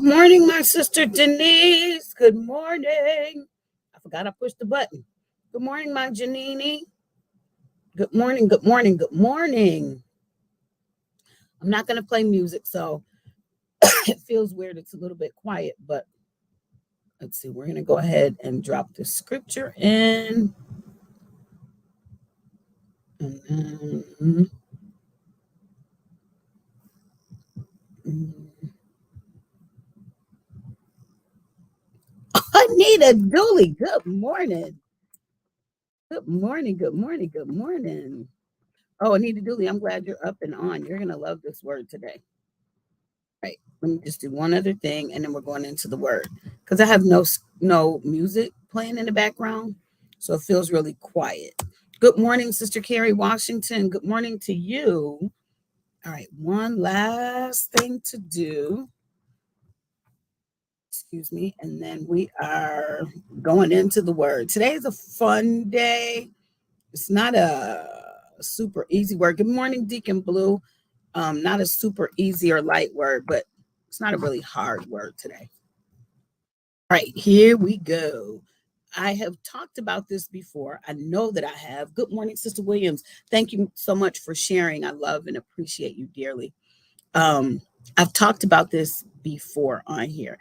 morning, my sister Denise. Good morning. I forgot I pushed the button. Good morning, my Janini. Good morning, good morning, good morning. I'm not going to play music, so it feels weird. It's a little bit quiet, but let's see. We're going to go ahead and drop the scripture in. And Anita Dooley, good morning. Good morning, good morning, good morning. Oh, Anita Dooley, I'm glad you're up and on. You're going to love this word today. Right. Let me just do one other thing, and then we're going into the word because I have no music playing in the background, so it feels really quiet. Good morning, Sister Carrie Washington. Good morning to you. All right, one last thing to do. Excuse me, and then we are going into the word. Today is a fun day. It's not a super easy word. Good morning, Deacon Blue. Not a super easy or light word, but it's not a really hard word today. All right, here we go. I have talked about this before. I know that I have. Good morning, Sister Williams. Thank you so much for sharing. I love and appreciate you dearly. Um, I've talked about this before on here.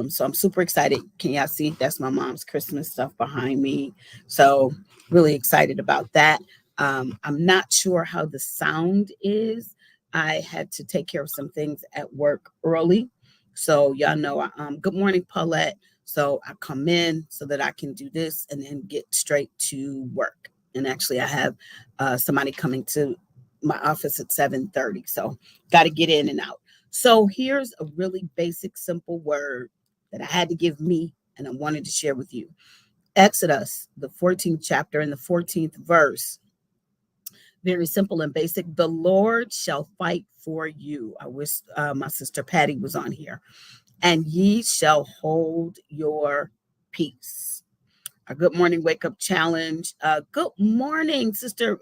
So I'm super excited. Can y'all see? That's my mom's Christmas stuff behind me. So really excited about that. I'm not sure how the sound is. I had to take care of some things at work early. So y'all know, good morning, Paulette. So I come in so that I can do this and then get straight to work. And actually, I have somebody coming to my office at 7:30. So got to get in and out. So here's a really basic, simple word that I had to give me and I wanted to share with you. Exodus, the 14th chapter and the 14th verse. Very simple and basic. The Lord shall fight for you. I wish my sister Patty was on here. And ye shall hold your peace. A good morning wake up challenge. Good morning, Sister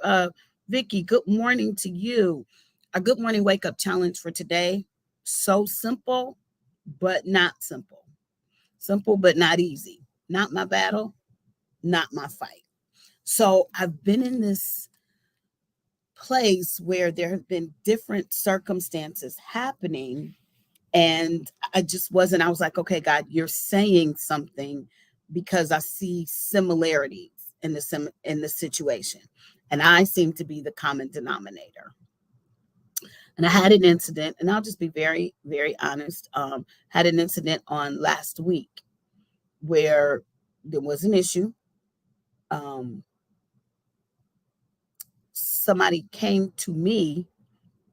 Vicky. Good morning to you. A good morning wake up challenge for today. So simple, but not simple. Simple, but not easy. Not my battle, not my fight. So I've been in this place where there have been different circumstances happening. And I was like, okay, God, you're saying something because I see similarities in the situation. And I seem to be the common denominator. And I had an incident, and I'll just be very, very honest. Had an incident on last week where there was an issue. Um, Somebody came to me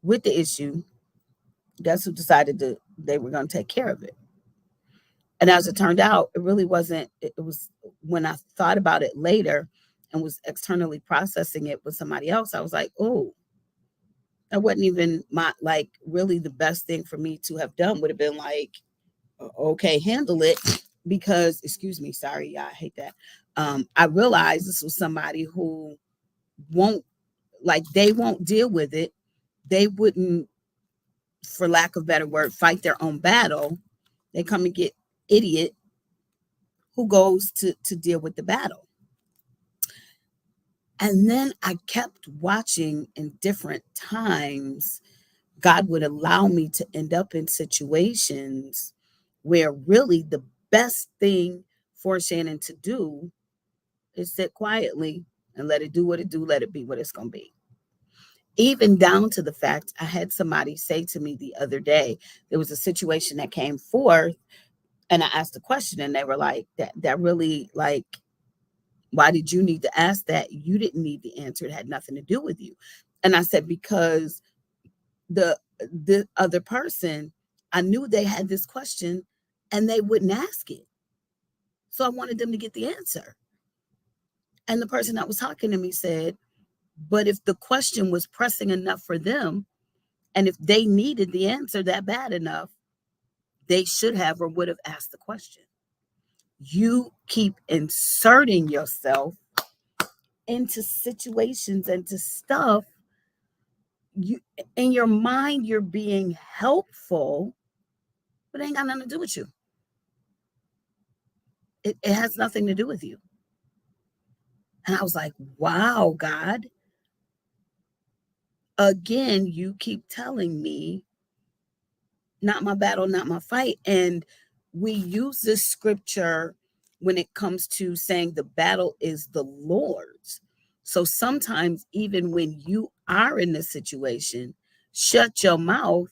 with the issue. Guess who decided they were going to take care of it? And as it turned out, it really wasn't. It was when I thought about it later and was externally processing it with somebody else. I was like, oh, that wasn't even my like really the best thing for me to have done would have been like, okay, handle it because excuse me, sorry, yeah, I hate that. I realized this was somebody who won't they won't deal with it. They wouldn't, for lack of better word, fight their own battle. They come and get idiot who goes to deal with the battle. And then I kept watching in different times. God would allow me to end up in situations where really the best thing for Shannon to do is sit quietly and let it do what it do, let it be what it's going to be. Even down to the fact I had somebody say to me the other day, there was a situation that came forth and I asked a question and they were like, that really like, why did you need to ask that? You didn't need the answer. It had nothing to do with you. And I said, because the other person, I knew they had this question and they wouldn't ask it. So I wanted them to get the answer. And the person that was talking to me said, but if the question was pressing enough for them, and if they needed the answer that bad enough, they should have or would have asked the question. You keep inserting yourself into situations and to stuff. You in your mind, you're being helpful, but it ain't got nothing to do with you. It has nothing to do with you. And I was like, wow, God, again, you keep telling me, not my battle, not my fight. And we use this scripture when it comes to saying the battle is the Lord's. So sometimes, even when you are in this situation, shut your mouth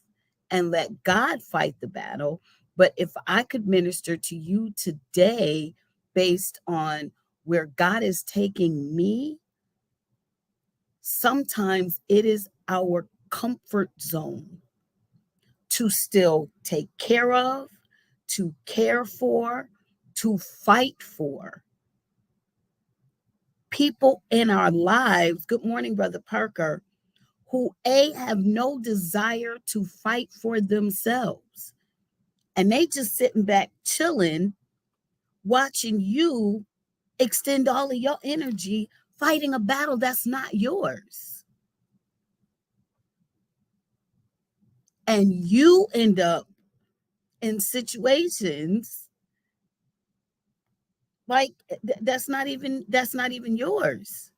and let God fight the battle. But if I could minister to you today based on where God is taking me, sometimes it is our comfort zone to still take care of, to care for, to fight for people in our lives. Good morning, Brother Parker, who have no desire to fight for themselves. And they just sitting back chilling, watching you extend all of your energy fighting a battle that's not yours. And you end up in situations like that's not even yours.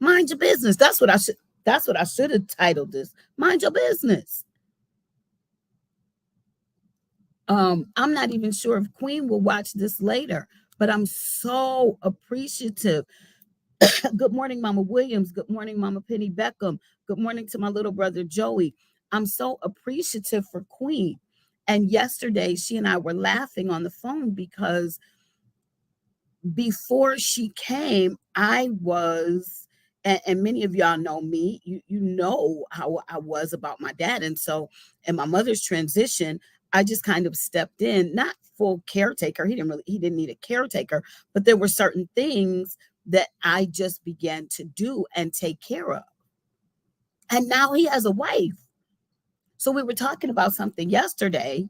Mind your business. That's what I should have titled this. Mind your business. I'm not even sure if Queen will watch this later, but I'm so appreciative. Good morning, Mama Williams. Good morning, Mama Penny Beckham. Good morning to my little brother Joey. I'm so appreciative for Queen. And yesterday she and I were laughing on the phone because before she came, I was, and many of y'all know me, you know how I was about my dad. And so in my mother's transition, I just kind of stepped in, not full caretaker. He didn't need a caretaker, but there were certain things that I just began to do and take care of. And now he has a wife. So we were talking about something yesterday,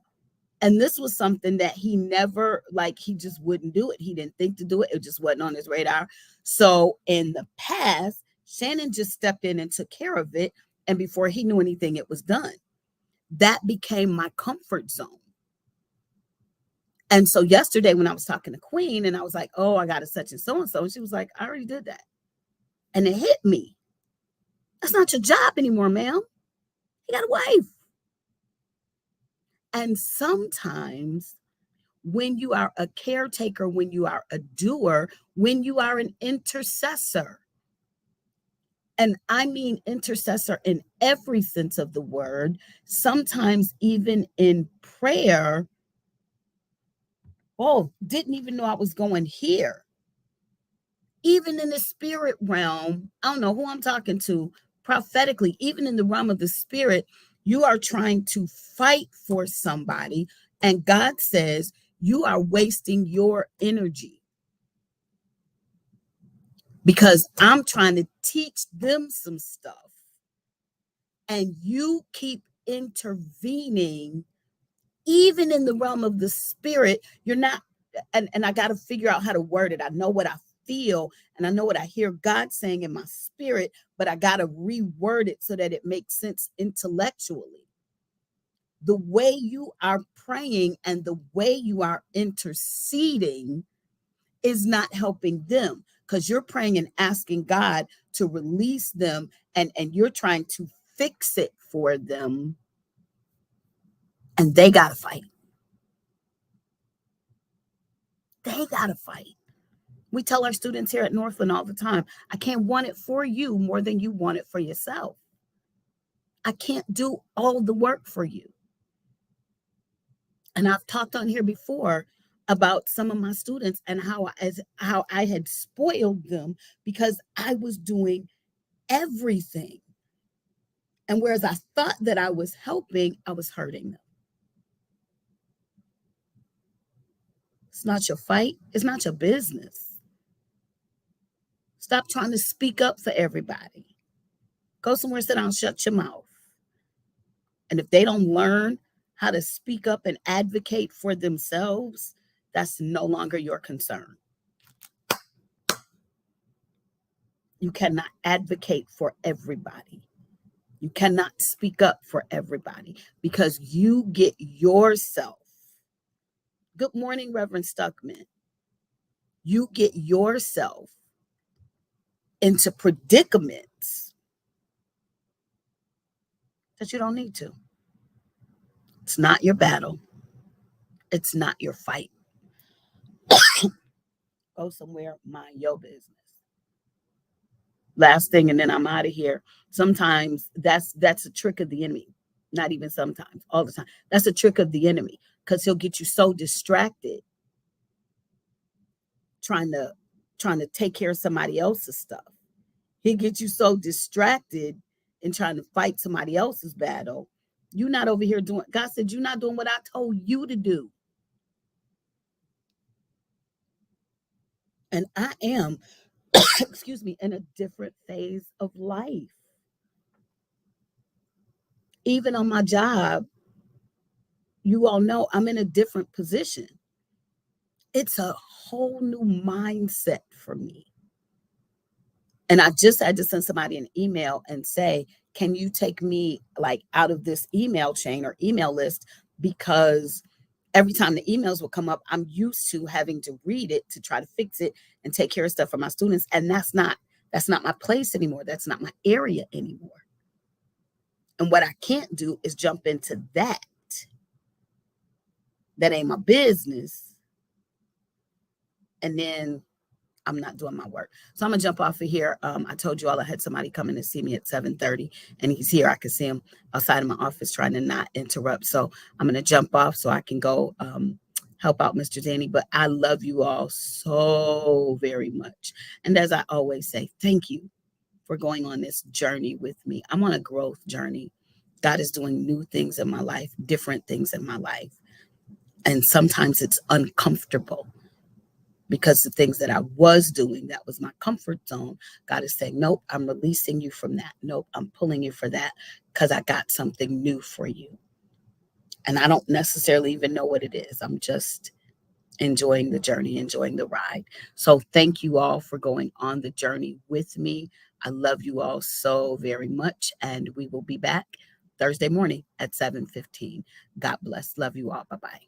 and this was something that he never, like, he just wouldn't do it. He didn't think to do it. It just wasn't on his radar. So in the past, Shannon just stepped in and took care of it. And before he knew anything, it was done. That became my comfort zone. And so yesterday when I was talking to Queen and I was like, oh, I got a such and so, and she was like, I already did that. And it hit me. That's not your job anymore, ma'am. You got a wife. And sometimes when you are a caretaker, when you are a doer, when you are an intercessor, and I mean intercessor in every sense of the word, sometimes even in prayer. Oh, didn't even know I was going here. Even in the spirit realm, I don't know who I'm talking to, prophetically, even in the realm of the spirit, you are trying to fight for somebody, and God says you are wasting your energy because I'm trying to teach them some stuff, and you keep intervening. Even in the realm of the spirit, you're not, and I got to figure out how to word it. I know what I feel and I know what I hear God saying in my spirit, but I got to reword it so that it makes sense intellectually. The way you are praying and the way you are interceding is not helping them, because you're praying and asking God to release them, and you're trying to fix it for them, and they got to fight. They got to fight. We tell our students here at Northland all the time, I can't want it for you more than you want it for yourself. I can't do all the work for you. And I've talked on here before about some of my students and how I had spoiled them because I was doing everything. And whereas I thought that I was helping, I was hurting them. It's not your fight. It's not your business. Stop trying to speak up for everybody. Go somewhere, sit down, shut your mouth. And if they don't learn how to speak up and advocate for themselves, that's no longer your concern. You cannot advocate for everybody. You cannot speak up for everybody because you get yourself. Good morning, Reverend Stuckman. You get yourself into predicaments that you don't need to. It's not your battle. It's not your fight. Go somewhere, mind your business. Last thing, and then I'm out of here. Sometimes that's a trick of the enemy. Not even sometimes, all the time. That's a trick of the enemy because he'll get you so distracted trying to take care of somebody else's stuff. He gets you so distracted in trying to fight somebody else's battle. You're not over here doing. God said you're not doing what I told you to do, and I am, excuse me, in a different phase of life. Even on my job, you all know I'm in a different position. It's a whole new mindset for me. And I just had to send somebody an email and say, can you take me like out of this email chain or email list? Because every time the emails will come up, I'm used to having to read it to try to fix it and take care of stuff for my students. And that's not my place anymore. That's not my area anymore. And what I can't do is jump into that. That ain't my business. And then I'm not doing my work. So I'm gonna jump off of here. I told you all I had somebody coming to see me at 7:30, and he's here. I can see him outside of my office trying to not interrupt. So I'm gonna jump off so I can go help out Mr. Danny. But I love you all so very much. And as I always say, thank you for going on this journey with me. I'm on a growth journey. God is doing new things in my life, different things in my life. And sometimes it's uncomfortable because the things that I was doing, that was my comfort zone. God is saying, nope, I'm releasing you from that. Nope, I'm pulling you for that because I got something new for you. And I don't necessarily even know what it is. I'm just enjoying the journey, enjoying the ride. So thank you all for going on the journey with me. I love you all so very much. And we will be back Thursday morning at 7:15. God bless. Love you all. Bye-bye.